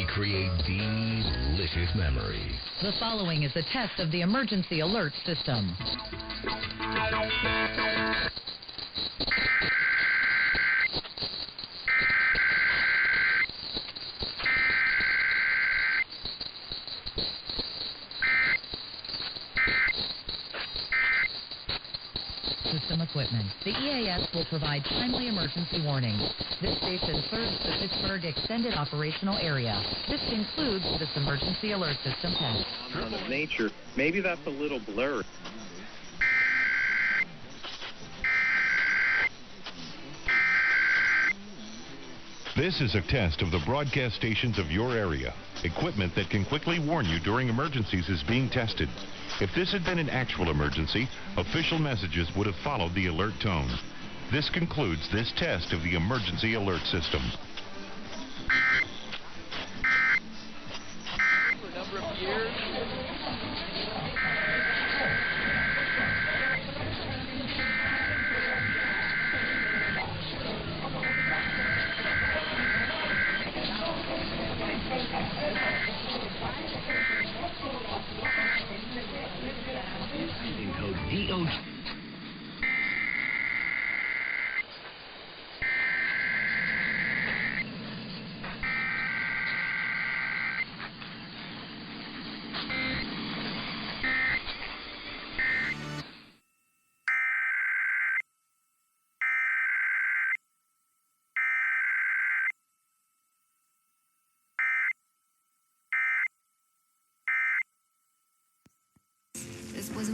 recreate delicious memories. The following is a test of the emergency alert system. System equipment. The EAS will provide timely emergency warnings. This station serves the Pittsburgh Extended Operational Area. This includes this emergency alert system test. Of nature, maybe that's a little blurry. This is a test of the broadcast stations of your area. Equipment that can quickly warn you during emergencies is being tested. If this had been an actual emergency, official messages would have followed the alert tone. This concludes this test of the emergency alert system. For a number of years. Using code DOG. This was